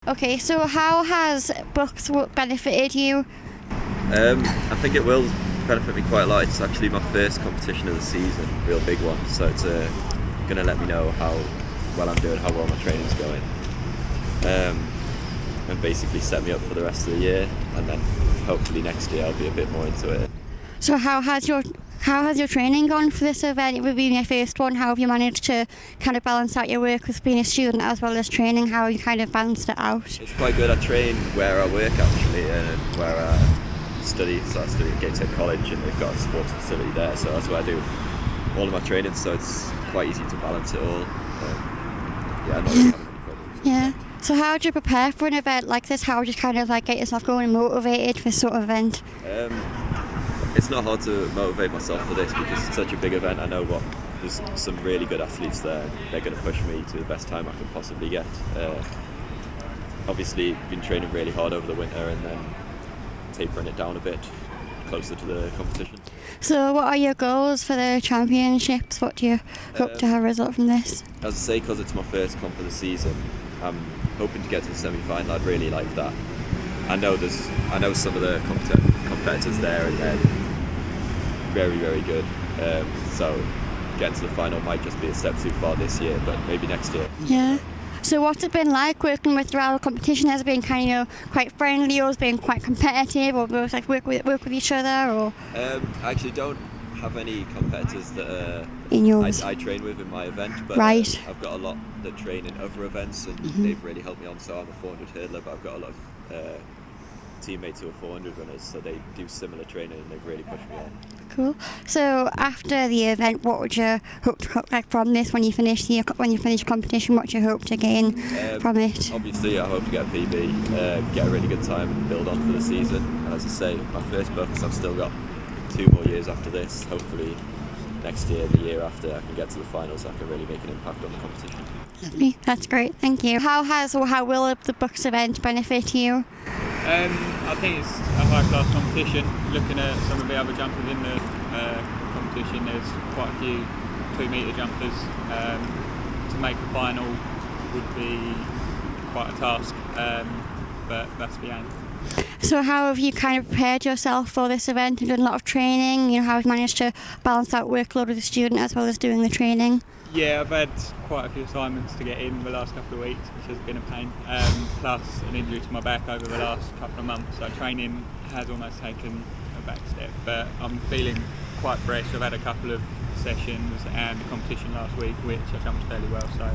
Okay, so how has BUCS benefited you? I think it will benefit me quite a lot. It's actually my first competition of the season, real big one, so it's going to let me know how well I'm doing, how well my training's going, and basically set me up for the rest of the year, and then hopefully next year I'll be a bit more into it. So how has your training gone for this event? It will be your first one. How have you managed to kind of balance out your work with being a student as well as training? How have you kind of balanced it out? It's quite good. I train where I work actually, and where I study. So I study at Gateshead College, and they've got a sports facility there. So that's where I do all of my training. So it's quite easy to balance it all. Not really having any problems. Yeah. So how do you prepare for an event like this? How do you kind of like get yourself going and motivated for this sort of event? It's not hard to motivate myself for this because it's such a big event. I know there's some really good athletes there. They're going to push me to the best time I can possibly get. Obviously, been training really hard over the winter and then tapering it down a bit closer to the competition. So what are your goals for the championships? What do you hope to have a result from this? As I say, because it's my first comp of the season, I'm hoping to get to the semi-final. I'd really like that. I know some of the competitors there, and they're very, very good. So getting to the final might just be a step too far this year, but maybe next year. Yeah. So what's it been like working with rival competition? Has it been kind of quite friendly, or has it been quite competitive, or both like work with each other? Or I actually don't have any competitors that in yours? I train with in my event, but right. I've got a lot that train in other events, and they've really helped me on. So I'm a 400 hurdler, but I've got a lot of teammates who are 400 runners, so they do similar training and they've really pushed me on. Cool. So after the event, what would you hope to like from this when you finish your competition? What do you hope to gain from it? Obviously, I hope to get a PB, get a really good time and build on for the season. And as I say, my first BUCS, I've still got 2 more years after this. Hopefully next year, the year after, I can get to the finals. I can really make an impact on the competition. Lovely. That's great. Thank you. How will the BUCS event benefit you? I think it's a high-class competition. Looking at some of the other jumpers in the competition, there's quite a few 2-metre jumpers. To make a final would be quite a task, but that's the aim. So how have you kind of prepared yourself for this event and done a lot of training? How have you managed to balance out workload with the student as well as doing the training? Yeah, I've had quite a few assignments to get in the last couple of weeks, which has been a pain, plus an injury to my back over the last couple of months, so training has almost taken a back step, but I'm feeling quite fresh. I've had a couple of sessions and a competition last week, which I jumped fairly well, so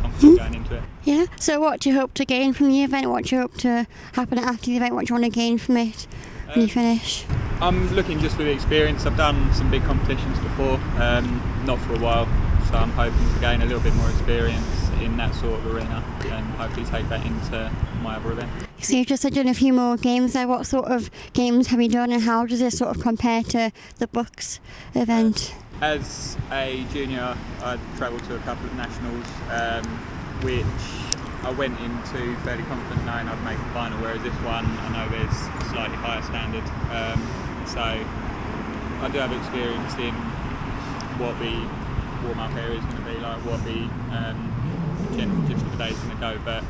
confident going into it. Yeah, so what do you hope to gain from the event? What do you hope to happen after the event? What do you want to gain from it when you finish? I'm looking just for the experience. I've done some big competitions before, not for a while, so I'm hoping to gain a little bit more experience in that sort of arena and hopefully take that into my other event. So you've just done a few more games there. What sort of games have you done and how does this sort of compare to the BUCS event? As a junior, I travelled to a couple of nationals, which I went into fairly confident knowing I'd make a final, whereas this one I know there's a slightly higher standard. So I do have experience in what the warm-up area is going to be like, what the general gist of the day is going to go, but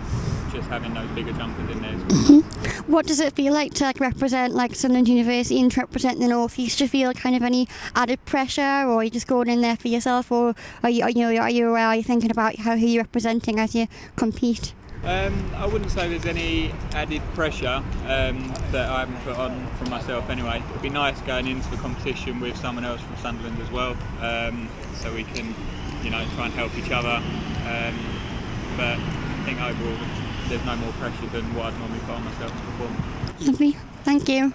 just having those bigger jumpers in there is good. What does it feel like to represent Sunderland University and to represent the North East? Do you feel kind of any added pressure, or are you just going in there for yourself, or are you thinking about who you're representing as you compete? I wouldn't say there's any added pressure that I haven't put on from myself anyway. It'd be nice going into the competition with someone else from Sunderland as well, so we can try and help each other, but I think overall there's no more pressure than what I'd normally put on myself to perform. Lovely, thank you.